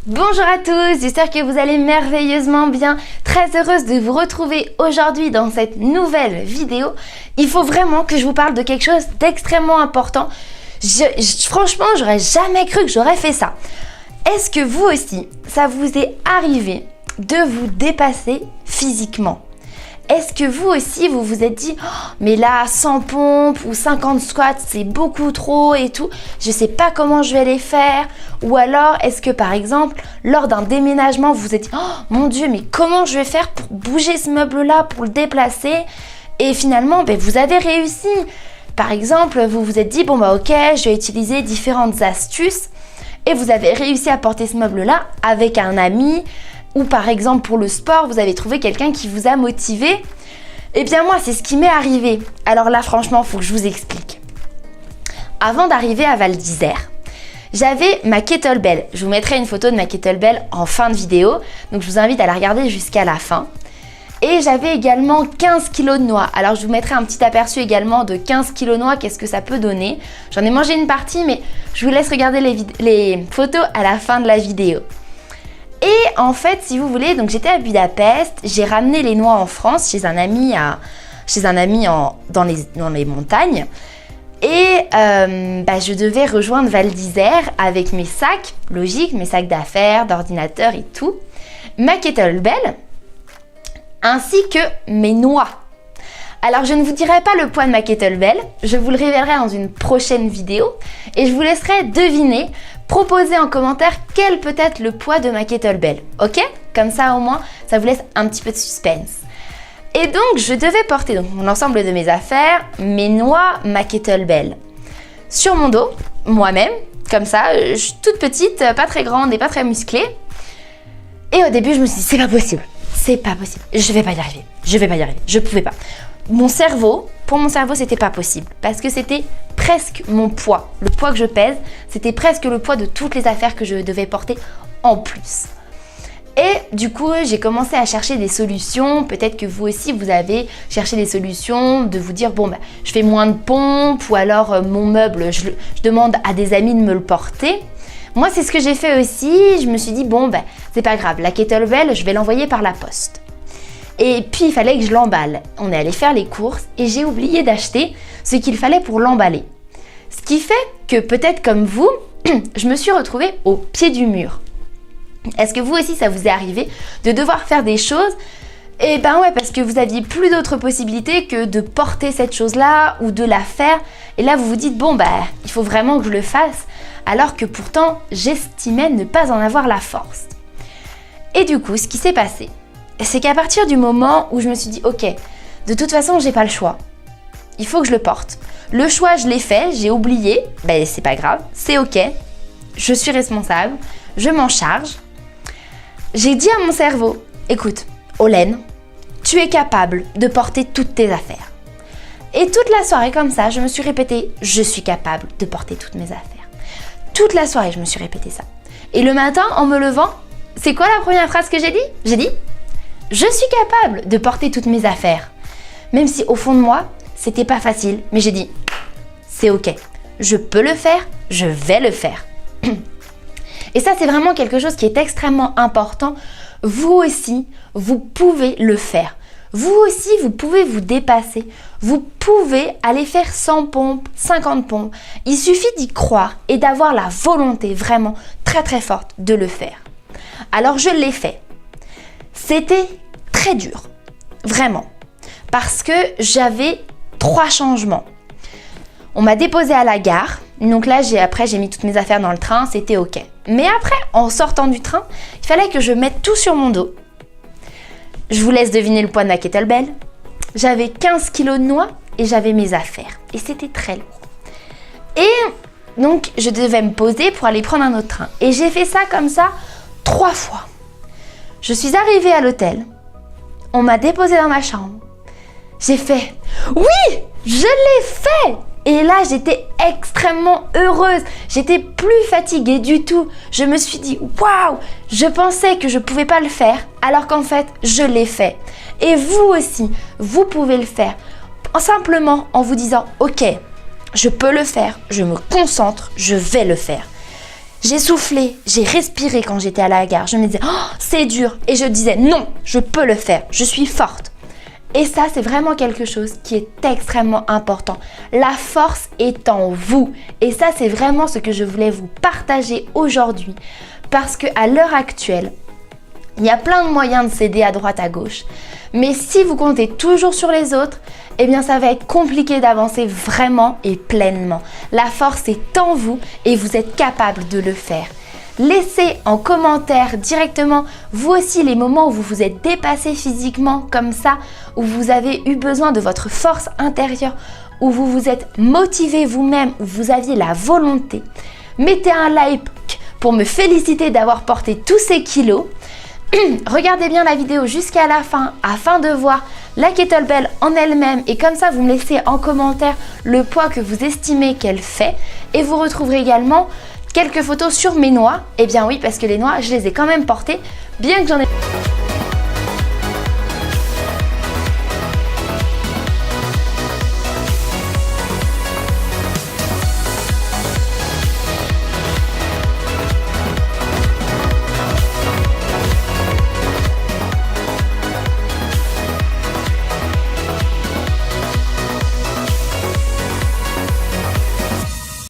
Bonjour à tous, j'espère que vous allez merveilleusement bien. Très heureuse de vous retrouver aujourd'hui dans cette nouvelle vidéo. Il faut vraiment que je vous parle de quelque chose d'extrêmement important. Franchement, j'aurais jamais cru que j'aurais fait ça. Est-ce que vous aussi, ça vous est arrivé de vous dépasser physiquement ? Est-ce que vous aussi, vous vous êtes dit « mais là, 100 pompes ou 50 squats, c'est beaucoup trop et tout, je sais pas comment je vais les faire » Ou alors, est-ce que par exemple, lors d'un déménagement, vous vous êtes dit « oh mon Dieu, mais comment je vais faire pour bouger ce meuble-là, pour le déplacer ?» Et finalement, vous avez réussi. Par exemple, vous vous êtes dit « bon ok, je vais utiliser différentes astuces » et vous avez réussi à porter ce meuble-là avec un ami. Ou par exemple pour le sport, vous avez trouvé quelqu'un qui vous a motivé. Eh bien moi, c'est ce qui m'est arrivé. Alors là, franchement, il faut que je vous explique. Avant d'arriver à Val d'Isère, j'avais ma kettlebell. Je vous mettrai une photo de ma kettlebell en fin de vidéo. Donc je vous invite à la regarder jusqu'à la fin. Et j'avais également 15 kg de noix. Alors je vous mettrai un petit aperçu également de 15 kg de noix, qu'est-ce que ça peut donner. J'en ai mangé une partie, mais je vous laisse regarder les photos à la fin de la vidéo. Et en fait, si vous voulez, donc j'étais à Budapest, j'ai ramené les noix en France chez un ami, dans les montagnes. Et je devais rejoindre Val d'Isère avec mes sacs, logique, mes sacs d'affaires, d'ordinateur et tout, ma kettlebell, ainsi que mes noix. Alors je ne vous dirai pas le poids de ma kettlebell, je vous le révélerai dans une prochaine vidéo et je vous laisserai deviner. Proposez en commentaire quel peut être le poids de ma kettlebell, ok? Comme ça au moins, ça vous laisse un petit peu de suspense. Et donc, je devais porter l'ensemble de mes affaires, mes noix, ma kettlebell sur mon dos, moi-même, comme ça, toute petite, pas très grande et pas très musclée. Et au début, je me suis dit, c'est pas possible, je vais pas y arriver, je pouvais pas. Pour mon cerveau, c'était pas possible parce que c'était presque mon poids. Le poids que je pèse, c'était presque le poids de toutes les affaires que je devais porter en plus. Et du coup, j'ai commencé à chercher des solutions. Peut-être que vous aussi, vous avez cherché des solutions de vous dire, je fais moins de pompes ou alors mon meuble, je demande à des amis de me le porter. Moi, c'est ce que j'ai fait aussi. Je me suis dit, c'est pas grave, la kettlebell, je vais l'envoyer par la poste. Et puis, il fallait que je l'emballe. On est allé faire les courses et j'ai oublié d'acheter ce qu'il fallait pour l'emballer. Ce qui fait que peut-être comme vous, je me suis retrouvée au pied du mur. Est-ce que vous aussi, ça vous est arrivé de devoir faire des choses? Eh ben ouais, parce que vous aviez plus d'autres possibilités que de porter cette chose-là ou de la faire. Et là, vous vous dites, il faut vraiment que je le fasse. Alors que pourtant, j'estimais ne pas en avoir la force. Et du coup, ce qui s'est passé, c'est qu'à partir du moment où je me suis dit, ok, de toute façon, j'ai pas le choix. Il faut que je le porte. Le choix, je l'ai fait, j'ai oublié. C'est pas grave, c'est ok. Je suis responsable, je m'en charge. J'ai dit à mon cerveau, écoute, Olène, tu es capable de porter toutes tes affaires. Et toute la soirée comme ça, je me suis répété, je suis capable de porter toutes mes affaires. Toute la soirée, je me suis répété ça. Et le matin, en me levant, c'est quoi la première phrase que j'ai dit ? J'ai dit, je suis capable de porter toutes mes affaires. Même si au fond de moi, c'était pas facile, mais j'ai dit, c'est ok, je peux le faire, je vais le faire. Et ça, c'est vraiment quelque chose qui est extrêmement important. Vous aussi, vous pouvez le faire. Vous aussi, vous pouvez vous dépasser. Vous pouvez aller faire 100 pompes, 50 pompes. Il suffit d'y croire et d'avoir la volonté vraiment très très forte de le faire. Alors, je l'ai fait. C'était très dur, vraiment, parce que j'avais 3 changements. On m'a déposé à la gare, donc là j'ai mis toutes mes affaires dans le train, c'était ok. Mais après, en sortant du train, il fallait que je mette tout sur mon dos. Je vous laisse deviner le poids de ma kettlebell. J'avais 15 kg de noix et j'avais mes affaires. Et c'était très lourd. Et donc, je devais me poser pour aller prendre un autre train. Et j'ai fait ça comme ça 3 fois. Je suis arrivée à l'hôtel. On m'a déposée dans ma chambre. J'ai fait « Oui, je l'ai fait !» Et là, j'étais extrêmement heureuse. J'étais plus fatiguée du tout. Je me suis dit « Waouh !» Je pensais que je ne pouvais pas le faire, alors qu'en fait, je l'ai fait. Et vous aussi, vous pouvez le faire. Simplement en vous disant « Ok, je peux le faire, je me concentre, je vais le faire. » J'ai soufflé, j'ai respiré quand j'étais à la gare. Je me disais, oh, c'est dur. Et je disais, non, je peux le faire, je suis forte. Et ça, c'est vraiment quelque chose qui est extrêmement important. La force est en vous. Et ça, c'est vraiment ce que je voulais vous partager aujourd'hui. Parce qu'à l'heure actuelle, il y a plein de moyens de s'aider à droite, à gauche. Mais si vous comptez toujours sur les autres, eh bien ça va être compliqué d'avancer vraiment et pleinement. La force est en vous et vous êtes capable de le faire. Laissez en commentaire directement vous aussi les moments où vous vous êtes dépassé physiquement comme ça, où vous avez eu besoin de votre force intérieure, où vous vous êtes motivé vous-même, où vous aviez la volonté. Mettez un like pour me féliciter d'avoir porté tous ces kilos. Regardez bien la vidéo jusqu'à la fin afin de voir la kettlebell en elle-même et comme ça vous me laissez en commentaire le poids que vous estimez qu'elle fait et vous retrouverez également quelques photos sur mes noix. Eh bien oui, parce que les noix je les ai quand même portées bien que j'en ai...